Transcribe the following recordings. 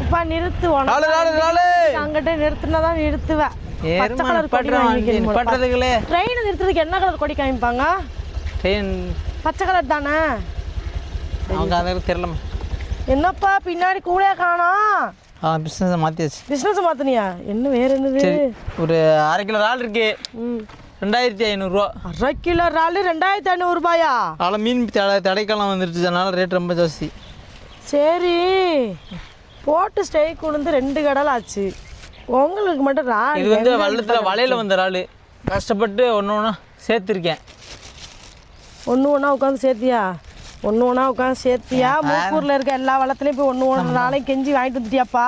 எப்பா நிறுத்து அங்கிட்ட நிறுத்தினாதான் நிறுத்துவேன். பச்சை கலர் கொடி பட்டதுங்களே ட்ரெயின் நிறுத்துறதுக்கு என்ன கலர் கொடி காமிப்பாங்க? ட்ரெயின் பச்சை கலர் தானே. அவங்க அதை தெரியலம்மா. என்னப்பா பின்னாடி கூடயே காணோம்? பிஸ்னஸ் மாற்றியாச்சு. பிஸ்னஸ் மாற்றினியா? என்ன வேறு என்னது? ஒரு 1/2 கிலோ இறால் இருக்கு. 2500 1/2 கிலோ இறால் 2500 ரூபாயா? அதில் மீன் தடைக்காலம் வந்துருச்சு, அதனால ரேட் ரொம்ப ஜாஸ்தி. சரி போட்டு ஸ்டேக் உளுந்து 2 கடல் ஆச்சு. உங்களுக்கு மட்டும் இறால் இது வந்து வள்ளத்தில் வலையில் வந்த இறால். கஷ்டப்பட்டு ஒன்று ஒன்றா சேர்த்துருக்கேன். ஒன்று ஒன்றா உட்காந்து சேர்த்தியா? ஒன்று ஒன்றா உட்காந்து சேர்த்தியா? மூக்கூரில் இருக்க எல்லா வளத்துலையும் போய் ஒன்று நாளையும் கெஞ்சி வாங்கிட்டு வந்துட்டியாப்பா?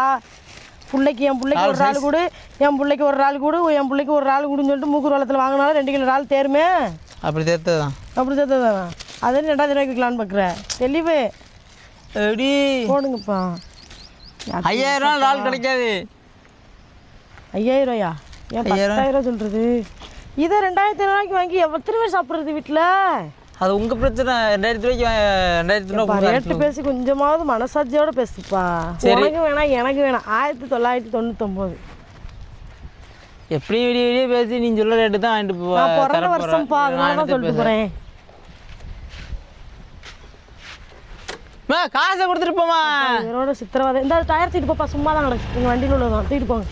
பிள்ளைக்கு என் பிள்ளைக்கு ஒரு இறால் கூடு, என் பிள்ளைக்கு ஒரு இறால் கூடு, என் பிள்ளைக்கு ஒரு இறால் கூடுன்னு சொல்லிட்டு மூக்கூர் வளத்தில் வாங்கினாலும் 2 கிலோ இறால் தேருமே. அப்படி சேர்த்ததான். அப்படி சேர்த்ததானா? அதே 2000 ரூபாய்க்கு விற்கலான்னு பார்க்குறேன். தெளிவு எப்படி போடுங்கப்பா. 5000 இறால் கிடைக்காது. 5000 ரூபாயா? ஏன் 10,000 சொல்கிறது? இதை 2500 ரூபாய்க்கு வாங்கி எத்தனை பேர் சாப்பிட்றது வீட்டில்? அது உங்கள் பிரச்சனை. 2000 ரூபாய்க்கு 2000 ரூபா ரேட்டு பேசி கொஞ்சமாவது மனசாட்சியோடு பேசுப்பா. எனக்கு வேணாம் எனக்கு வேணாம். 1999 எப்படியும் விடிய விடிய பேசி நீ சொல்ல ரேட்டு தான் வாங்கிட்டு போவா. பிறந்த வருஷம்ப்பா, அதனால தான் சொல்லிட்டு போகிறேன். காசை கொடுத்துட்டு போமா. இதோட சித்திரவதை. இந்த டயர் தூக்கிட்டு போப்பா, சும்மா தான் கிடக்கு உங்கள் வண்டியில் உள்ளதான். தூக்கிட்டு போங்க.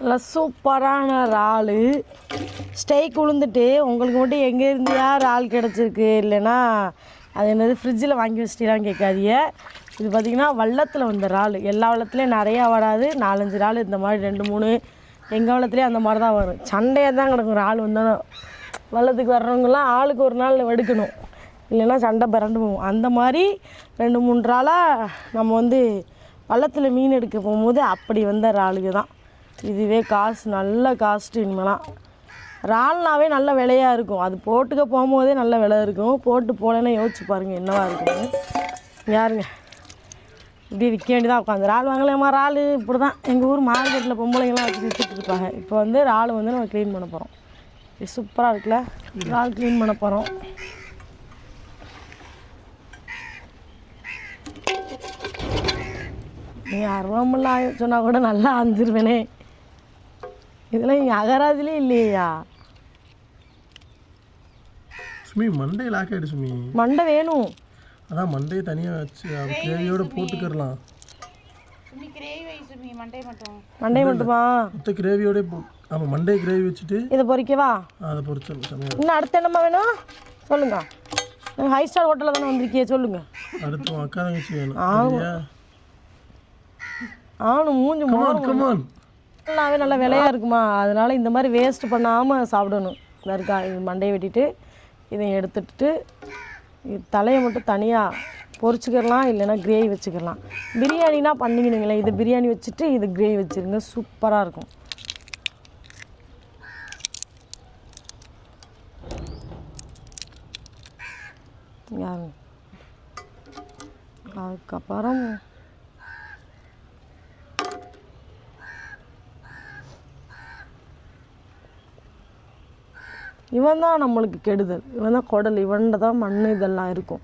நல்லா சூப்பரான இறால் ஸ்டேக் உளுந்துட்டு உங்களுக்கு மட்டும் எங்கே இருந்தியா இறால் கிடச்சிருக்கு? இல்லைன்னா அது என்னது ஃப்ரிட்ஜில் வாங்கி வச்சிட்டீங்களான்னு கேட்காதீங்க. இது பார்த்திங்கன்னா வள்ளத்தில் வந்த இறால். எல்லா வள்ளத்துலேயும் நிறையா வராது. 4-5 இறால் இந்த மாதிரி 2-3 எங்கள் வள்ளத்துலேயும் அந்த மாதிரி தான் வரும். சண்டையாக தான் கிடக்கும் இறால் வந்தாலும். வள்ளத்துக்கு வர்றவங்கலாம் ஆளுக்கு ஒரு நாள் எடுக்கணும், இல்லைன்னா சண்டை பிறண்டு போகும். அந்த மாதிரி 2-3 இறாலாக நம்ம வந்து வள்ளத்தில் மீன் எடுக்க போகும்போது அப்படி வந்த இறாலுக்கு தான். இதுவே காசு நல்ல காஸ்ட்டு. இனிமேலாம் இறால்னாவே நல்ல விலையாக இருக்கும். அது போட்டுக்க போகும்போதே நல்ல விலை இருக்கும். போட்டு போகலன்னா யோசிச்சு பாருங்கள் என்னவா இருக்குன்னு. யாருங்க இப்படி விற்க வேண்டியதான் உட்காந்து இறால் வாங்கலாமா? இறால் இப்படி தான் எங்கள் ஊர் மார்க்கெட்டில் பொம்பளைங்களாம் வச்சு விற்றுட்டு இருப்பாங்க. இப்போ வந்து இறால் வந்து நம்ம க்ளீன் பண்ண போகிறோம். இது சூப்பராக இருக்குல்ல? இறால் க்ளீன் பண்ண போகிறோம். நீ அருவாமெல்லாம் சொன்னால் கூட நல்லா வந்துருவேனே. இதெல்லாம் இங்கே அகராதிலே இல்லையா? சுமி மண்டே லாக் ஆகிடு. சுமி மண்டை வேணும். அதான் மண்டையை தனியாக வச்சு கிரேவியோட போட்டுக்கிறலாம். மண்டை மட்டுமா? மொத்த கிரேவியோட ஆமாம், மண்டே கிரேவி வச்சுட்டு இதை பொறிக்கவா? அதை பொறிச்சு சமையல். இன்னும் அடுத்து என்னம்மா வேணும் சொல்லுங்க. ஹை ஸ்டார் ஹோட்டலில் தானே வந்திருக்கியே, சொல்லுங்க. அடுத்து அக்கா தங்கச்சி வேணும். ஆனும் மூஞ்சி மோகன் எல்லாமே நல்ல விலையாக இருக்குமா, அதனால் இந்த மாதிரி வேஸ்ட் பண்ணாமல் சாப்பிடணும். இந்த இருக்கா, இது மண்டையை வெட்டிட்டு இதை எடுத்துட்டு இது தலையை மட்டும் தனியாக பொரிச்சுக்கிடலாம், இல்லைன்னா கிரேவி வச்சுக்கிடலாம். பிரியாணினா பண்ணிக்கணுங்களே, இது பிரியாணி வச்சுட்டு இது கிரேவி வச்சுருங்க, சூப்பராக இருக்கும். அதுக்கப்புறம் இவன் தான் நம்மளுக்கு கெடுதல். இவன் தான் குடல். இவன்கிட்ட தான் மண் இதெல்லாம் இருக்கும்.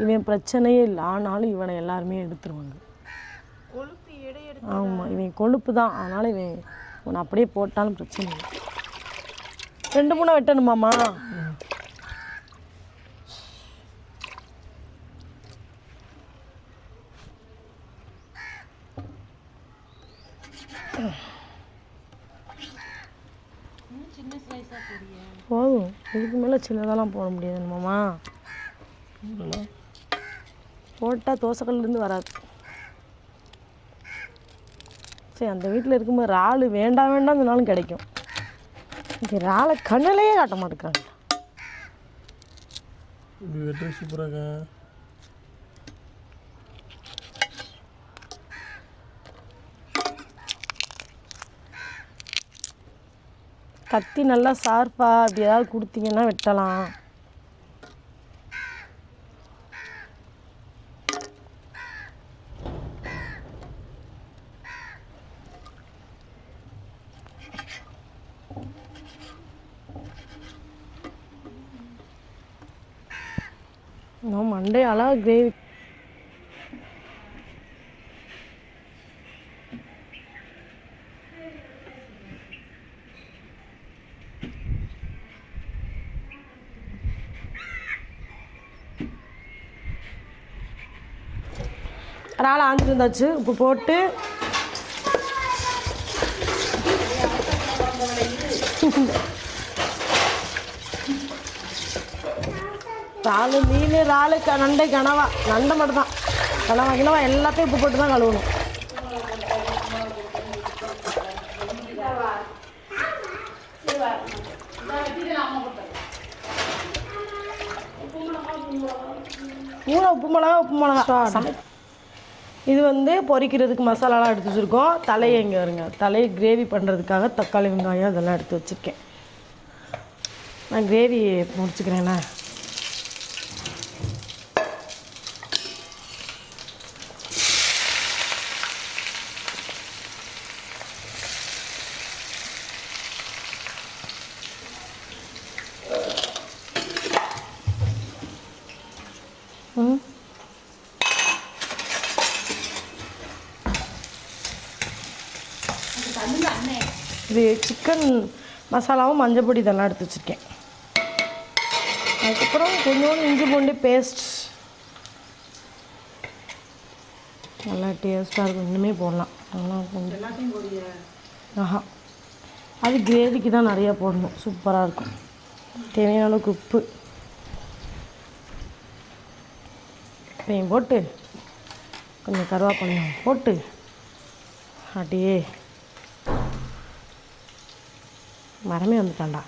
இவன் பிரச்சனையே இல்லை, ஆனாலும் இவனை எல்லாருமே எடுத்துருவாங்க. ஆமாம், இவன் கொழுப்பு தான். அதனால் இவன் அப்படியே போட்டாலும் பிரச்சனை இல்லை. 2-3 வெட்டணுமாம்மா? போதும், இதுக்கு மேலே சின்னதெல்லாம் போட முடியாது மாமா. போட்டால் தோசைக்கல்லேருந்து வராது. சரி, அந்த வீட்டில் இருக்கும்போது இறால் வேண்டாம் வேண்டாம் சொன்னாலும் கிடைக்கும். இங்கே இறாலை கண்ணிலேயே காட்ட மாட்டேங்கிறாங்க. சூப்பராக கத்தி நல்லா ஷார்ப்பாக அப்படி ஏதாவது கொடுத்தீங்கன்னா வெட்டலாம். நான் மண்டே அழகா கிரேவி. இறால் ஆஞ்சிட்டு இருந்தாச்சு. உப்பு போட்டு இறால், மீன், இறால், நண்டை, கனவா, நண்டை மட்டும் தான். கனவா எல்லாத்தையும் உப்பு போட்டு தான் கழுவணும். உப்பு மிளகா இது வந்து பொரிக்கிறதுக்கு மசாலாலாம் எடுத்து வச்சுருக்கோம். தலையை இங்கே வருங்க, தலையை கிரேவி பண்ணுறதுக்காக தக்காளி, வெங்காயம் இதெல்லாம் எடுத்து வச்சுருக்கேன். நான் கிரேவி முடிச்சுக்கிறேண்ணா. இது சிக்கன் மசாலாவும் மஞ்சள் பொடி இதெல்லாம் எடுத்து வச்சுருக்கேன். அதுக்கப்புறம் கொஞ்சோண்டு இஞ்சி பூண்டு பேஸ்ட், நல்லா டேஸ்ட்டாக இருக்கும். இன்னுமே போடலாம். நல்லா ஆஹா, அது கிரேவிக்கு தான் நிறையா போடணும், சூப்பராக இருக்கும். தேவையான அளவுக்கு உப்பு இப்பையும் போட்டு கொஞ்சம் கருவேப்பிலையும் போட்டு அப்படியே மரமே வந்துட்டான்டா.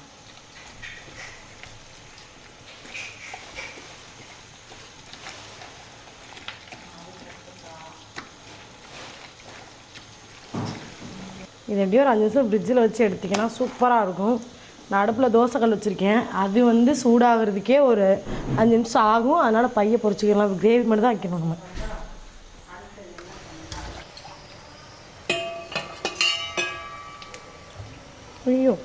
இது எப்படியோ ஒரு 5 நிமிஷம் ஃப்ரிட்ஜில் வச்சு எடுத்திங்கன்னா சூப்பராக இருக்கும். நான் அடுப்பில் தோசைக்கல் வச்சுருக்கேன். அது வந்து சூடாகிறதுக்கே ஒரு 5 நிமிஷம் ஆகும். அதனால் பையை பொரிச்சிக்கலாம். கிரேவி மட்டும் தான் வைக்கணும் நம்ம. ஐயோ,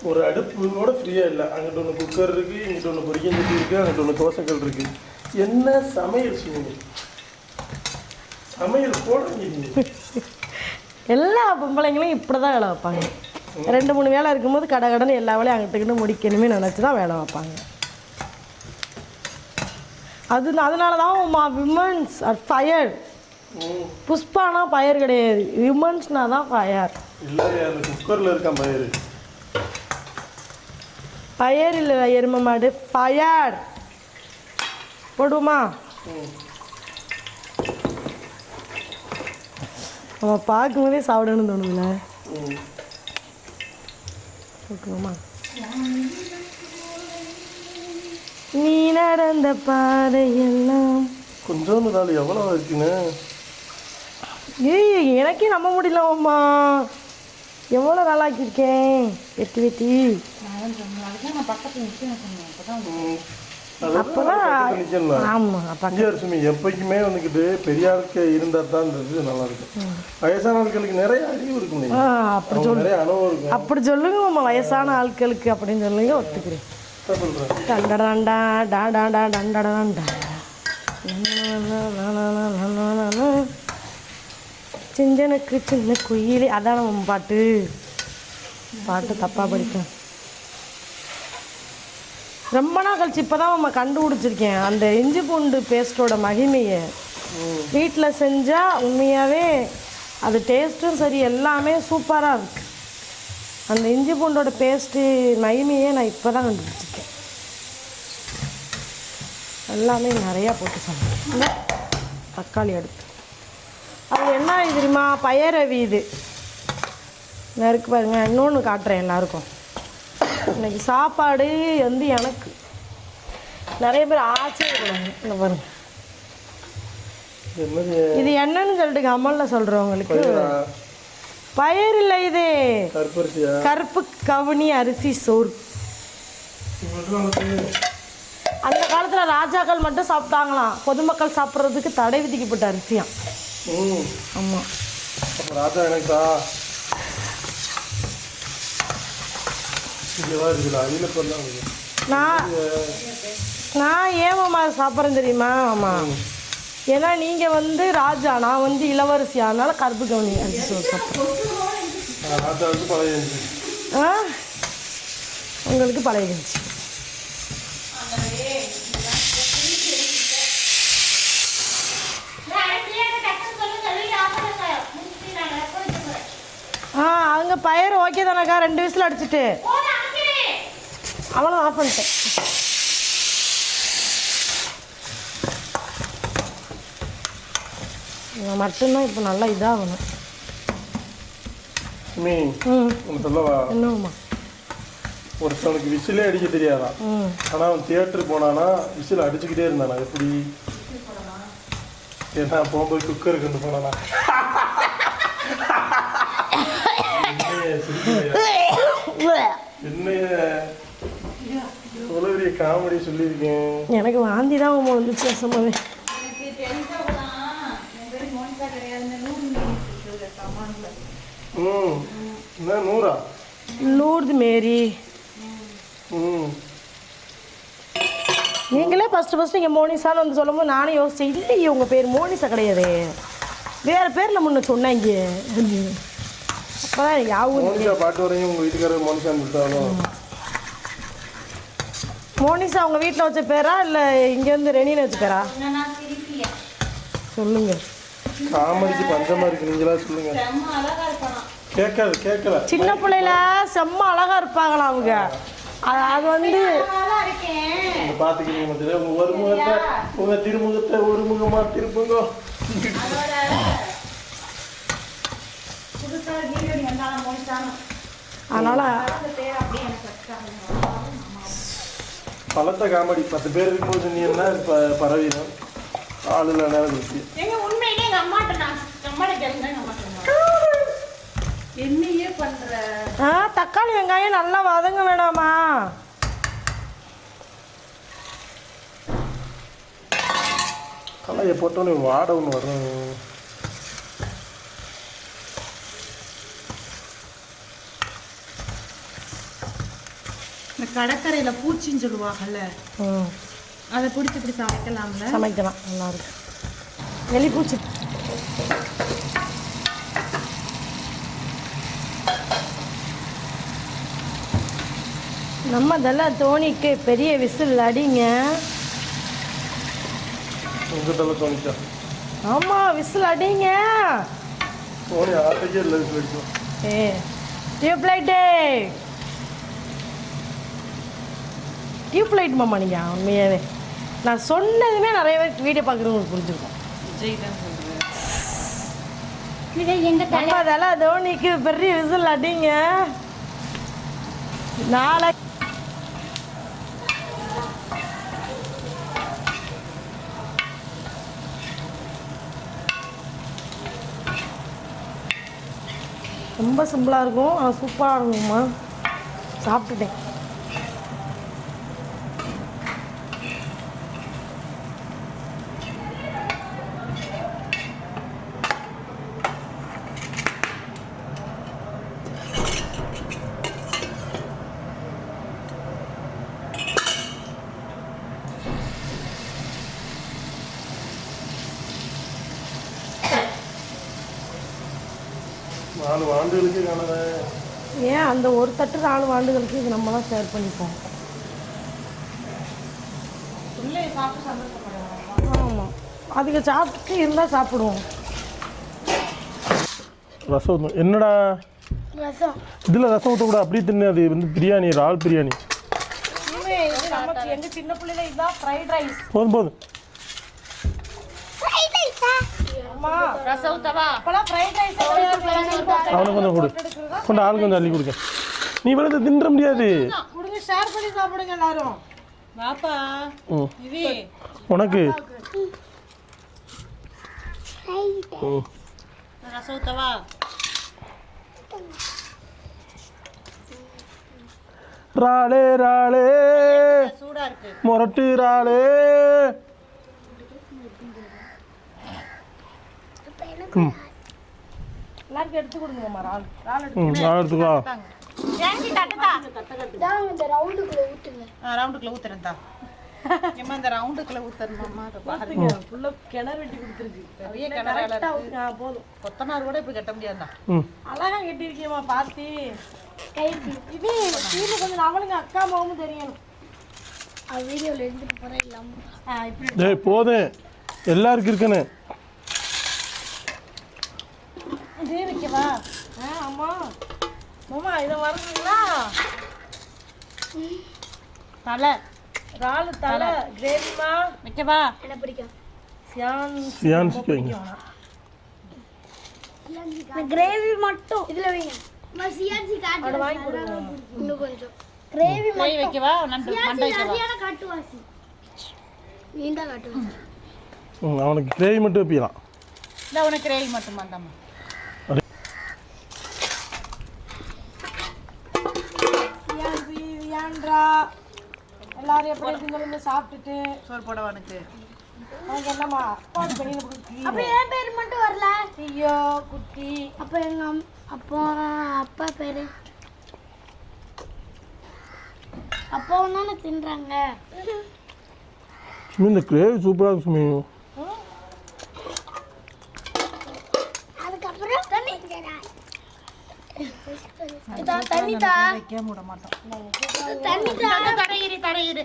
ஒரு அடுப்போட ஃப்ரீயாக இல்லை. அங்கிட்ட ஒன்று குக்கர் இருக்குது, இங்கிட்ட ஒன்று பொரிக்கஞ்சட்டி இருக்குது, அங்கிட்ட ஒன்று தோசைக்கல் இருக்குது. என்ன சமையல் செய்யுங்க, சமையல் போடுறீங்க. எல்லா பொம்பளைங்களும் இப்படி தான் வேலை வைப்பாங்க. 2-3 வேலை இருக்கும்போது கடன்னு எல்லா வேலையும் அங்கிட்டுக்கிட்டு முடிக்கணுமே நினச்சி தான் வேலை வைப்பாங்க. அதனால தான் விமன்ஸ் ஆர் ஃபயர். புஷ்பானா ஃபயர் கிடையாது, விமன்ஸ்னா தான் ஃபயர். இல்லை, அந்த குக்கரில் இருக்கான் ஃபயர். ஃபயர் இல்லை எருமை மாடு, ஃபயர். போடுவோமா? நம்ம பார்க்கும்போதே சாப்பிடணும்னு தோணுதுல. ஓகேமா? நீ நடந்த பாதையெல்லாம் கொஞ்சோண்டு நாள் எவ்வளோ இருக்குன்னு ஏய், எனக்கே நம்ப முடியலம்மா. எவ்வளோ நாளாக்கியிருக்கேன் வெட்டி அப்போதான். ஆமாம், பஞ்சவரிசமி எப்போக்குமே வந்துக்கிட்டு பெரியாருக்கு இருந்தால் தான் இந்த இது நல்லா இருக்கும். வயசான ஆட்களுக்கு நிறைய அறிவு இருக்கும், அப்படி சொல்லு, நிறைய அனுபவம் இருக்கும். அப்படி சொல்லுங்க மாமா. வயசான ஆட்களுக்கு அப்படின்னு சொல்லுங்க, ஒத்துக்கிறேன். டண்டடாண்டா டாடாண்டா டண்டடாண்டா சிஞ்சனுக்கு சின்ன குயிலே. அதான் நம்ம பாட்டு தப்பாக படிப்பேன். ரொம்ப நாள் கழிச்சு இப்போ தான் நம்ம கண்டுபிடிச்சிருக்கேன் அந்த இஞ்சி பூண்டு பேஸ்ட்டோட மகிமையை. வீட்டில் செஞ்சால் உண்மையாகவே அது டேஸ்ட்டும் சரி, எல்லாமே சூப்பராக இருக்குது. அந்த இஞ்சி பூண்டோட பேஸ்ட்டு மகிமையே நான் இப்போ தான் கண்டுபிடிச்சிருக்கேன். எல்லாமே நிறையா போட்டு சாப்பிடுவேன். தக்காளி எடுத்து அது என்ன தெரியுமா, பயரவி. இது நறுக்கு பாருங்க. இன்னொன்று காட்டுறேன் எல்லாருக்கும். இன்னைக்கு சாப்பாடு வந்து எனக்கு நிறைய பேர் ஆச்சரியப்படுவாங்க. இந்த பாருங்க, இது என்னன்னு சொல்லிட்டு அமலில் சொல்கிறவங்களுக்கு பயிர் இல்லை, இது கருப்பு கவுனி அரிசி சோறு. அந்த காலத்தில் ராஜாக்கள் மட்டும் சாப்பிட்டாங்களாம், பொதுமக்கள் சாப்பிட்றதுக்கு தடை விதிக்கப்பட்ட அரிசியாம். ஆமாம், ராஜா எனக்கா இங்கே தான் இருக்குல்ல அடியில் பண்ணலாம். நான் ஏன் மாமா சாப்பிட்றேன் தெரியுமா மாமா? ஏன்னா நீங்கள் வந்து ராஜா, நான் வந்து இளவரசி, அதனால கருப்பு கவுனி அரிசி சோறு சாப்பிட்றேன். ராஜா வந்து பழைய உங்களுக்கு பழகிடுச்சு. அவங்க பயிர் ஓகே தானக்கா? 2 விசில் அடிச்சுட்டு அவ்வளோ ஆஃப் பண்ணிட்டேன். மட்டும்தான் இப்போ நல்லா இதாகணும். சொல்லவா? என்னம்மா? ஒருத்தவனுக்கு விசிலே அடிக்க தெரியாதான், ஆனால் அவன் தியேட்டருக்கு போனானா விசில் அடிச்சுக்கிட்டே இருந்தானா. எப்படி? ஏன்னா போகும்போது குக்கர் கொண்டு போனானா. என்ன எவ்வளோ பெரிய காமெடி சொல்லியிருக்கேன். எனக்கு வாந்தி தான் வந்துச்சு அசமாவே. என்ன நூறா? லூர்து மேரி. நீங்களே ஃபஸ்ட்டு நீங்கள் மோனிசான்னு வந்து சொல்லும்போது நானும் யோசிச்சேன், இல்லையே உங்கள் பேர் மோனிசா கிடையாது, வேறு பேரில் முன்ன சொன்னாங்க. அப்போ தான் யாவும் பாட்டு வரையும் உங்கள் வீட்டுக்காரர் மோனிசான்னு கொடுத்தாலும். மோனிசா உங்கள் வீட்டில் வச்ச பேரா இல்லை இங்கேருந்து ரெனின்னு வச்ச பேரா? சொல்லுங்க. காமெடிக்கு பஞ்சமாக இருக்கு, நீங்களா சொல்லுங்க. கேட்கல. சின்ன பிள்ளைல செம்ம அழகாக இருப்பாங்களா அவங்க. அது வந்து பார்த்துக்கிறீங்க. ஒரு முகத்தை உங்கள் திருமுகத்தை ஒரு முகமாக திருப்புங்க. அதனால பலத்த காமெடி 10 பேர் இருக்கும்போது நீ என்ன இப்போ பரவிடும் ஆளுல நேரம் கொடுத்து என்னையே பண்ற. தக்காளி வெங்காயம் நல்லா வதங்க வேணாமா? கலையை போட்டோன்னே வாடை ஒன்று வரும். இந்த கடற்கரையில பூச்சின்னு சொல்லுவாங்கல்ல, அதை பிடிச்சி இப்படி சமைக்கலாம்ல. சமைக்கலாம், நல்லா இருக்கு. எலிப்பூச்சி நம்ம இதெல்லாம் தோணிக்கு பெரிய விசில் அடிங்க. உங்கள்கிட்ட தோணிச்சா? ஆமாம், விசில் அடிங்க. தோணி ஆட்டைக்கே இல்லை விசில் அடிக்கும். டியூப்லைட்டு டியூப்லைட் மாமா. நீங்கள் உண்மையாகவே நான் சொன்னதுமே நிறைய பேர் வீடியோ பார்க்குறவங்களுக்கு புரிஞ்சுருக்கோம். நம்ம அதெல்லாம் தோனிக்கு பெரிய விசில் அடிங்க. நாளை ரொம்ப சிம்பிளாக இருக்கும், ஆனால் சூப்பராக இருக்கும்மா. சாப்பிட்டுட்டேன். நாலு ஆண்டுகளுக்கு காணத. ஏன் அந்த ஒரு தட்டு 4 ஆண்டுகளுக்கு இது நம்மளாம் ஷேர் பண்ணிப்போம். ஆமாம், அதுக்கு சாப்பிட்டு இருந்தால் சாப்பிடுவோம். ரசம் என்னடா ரசம்? இதில் ரசம் ஊற்றக்கூட அப்படியே தின்னு. அது வந்து பிரியாணி, இறால் பிரியாணி. எங்கள் சின்ன பிள்ளைல இதுதான் ஃப்ரைட் ரைஸ். போதும் போதும். அவனுக்கு கொஞ்சம் கொடு, கொண்டு ஆள் கொஞ்சம் அள்ளி கொடுக்க. நீ விழுந்து தின்ற முடியாது. ஷேர் பண்ணி சாப்பிடுங்க எல்லாரும். வாப்பா உனக்கு ரசவுத்தவா? ராளே ராளே சூடா இருக்கு, முரட்டு ராளே. எல்லாருக்கும் எடுத்து கொடுங்கம்மா. எடுத்துக்கோ. ஜாங்கி தட்டுதா இந்த ரவுண்டுக்குள்ள ஊத்துங்க. ரவுண்டுக்குள்ள ஊத்துறேன் தான் ஏமா இந்த ரவுண்டுக்குள்ள ஊத்தணுமாம்மா அதை பாருங்க ஃபுல்லாக கிணறு வெட்டி கொடுத்துருக்கு. பெரிய கிணறால கரெக்டாக போதும். கொத்தனார் கூட இப்படி கட்ட முடியாதுண்ணா அழகா கட்டியிருக்கேம்மா பார்த்து. இது கீழே கொஞ்சம் அவளுங்க அக்கா மாவும் தெரியணும். வீடியோவில் எடுத்துட்டு போகிறேன் இல்லாமல் இப்படி டேய் போதும் எல்லாருக்கும் இருக்குன்னு. இதே வைக்கவா? ஆமாம் மாமா இதை மறந்துங்களா? தலை இறால் தலை கிரேவிமா வைக்கவா என்ன பிடிக்கும்? சியான்சிக்கு வைங்க. கிரேவி மட்டும் இதில் வைங்க. சியான்சி காட்டு வாங்கி கொடுங்க. இன்னும் கொஞ்சம் கிரேவி கை வைக்கவா நண்டு மண்டை வைக்கவா சரியான காட்டுவாசி. நீண்டா காட்டுவாசி. அவனுக்கு கிரேவி மட்டும் வைப்பிக்கலாம். இந்த உனக்கு ரேல் மட்டும் வந்தாம்மா எல்லாரும் எப்படி இருக்குன்னு சாப்பிட்டுட்டு சோறு போட உனக்கு அவங்க என்னம்மா அப்பா வெளியில கொடுத்து அப்ப என் பேர் மட்டும் வரல. ஐயோ குட்டி. அப்ப எங்க அப்பா பேரு அப்பாவும் தானே தின்றாங்க. சுமி இந்த கிரேவி சூப்பராக இருக்கு சுமி. அதுக்கப்புறம் தண்ணி தண்ணி தா வைக்க விட மாட்டோம் தண்ணி தா தரையிரு தரையிரு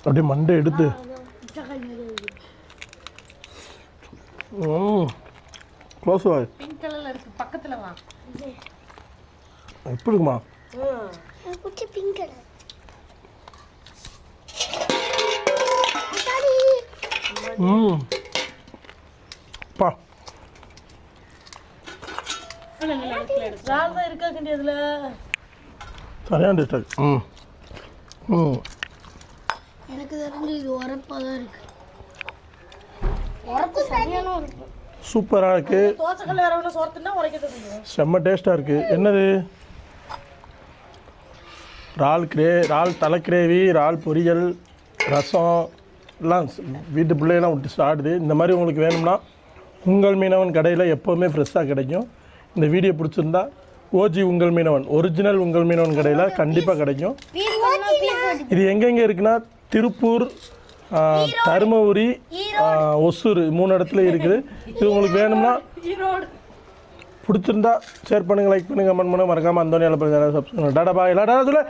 அப்படியே மண்டை எடுத்து க்ளோஸ் வா. பிங்க் கலர்ல இருக்கு பக்கத்துல வா எப்படி இருக்குமா? குச்சி பிங்க் கலர். பா இறால் தான் இருக்கா கண்டியதுல. சரியான டேஸ்டாக. எனக்கு தெரிஞ்சு இது உரப்பாக தான் இருக்கு. உரப்பு சரியான இருக்கு. சூப்பராக இருக்குது. தோசைக்கல்ல வேற ஒன்று சோர்த்துனா உரைக்கத்தை செய்யும். செம்ம டேஸ்ட்டாக இருக்குது. என்னது? இறால் தலை கிரேவி, இறால் பொரியல், ரசம் எல்லாம் வீட்டு பிள்ளையெல்லாம் விட்டு சாப்பிடுது. இந்த மாதிரி உங்களுக்கு வேணும்னா உங்கள் மீனவன் கடையில் எப்போவுமே ஃப்ரெஷ்ஷாக கிடைக்கும். இந்த வீடியோ பிடிச்சிருந்தா ஓஜி உங்கள் மீனவன் ஒரிஜினல் உங்கள் மீனவன் கடையில் கண்டிப்பாக கிடைக்கும். இது எங்கெங்கே இருக்குன்னா திருப்பூர், தருமபுரி, ஒசூர் 3 இடத்துல இருக்குது. இது உங்களுக்கு வேணும்னா பிடிச்சிருந்தா ஷேர் பண்ணுங்கள், லைக் பண்ணுங்கள், கமெண்ட் பண்ணுங்கள். மறக்காமல் அந்தோனியால் சப்ஸ்கிரைப் பண்ணுங்கள். டாடா பாய். டாடா சொல்லு.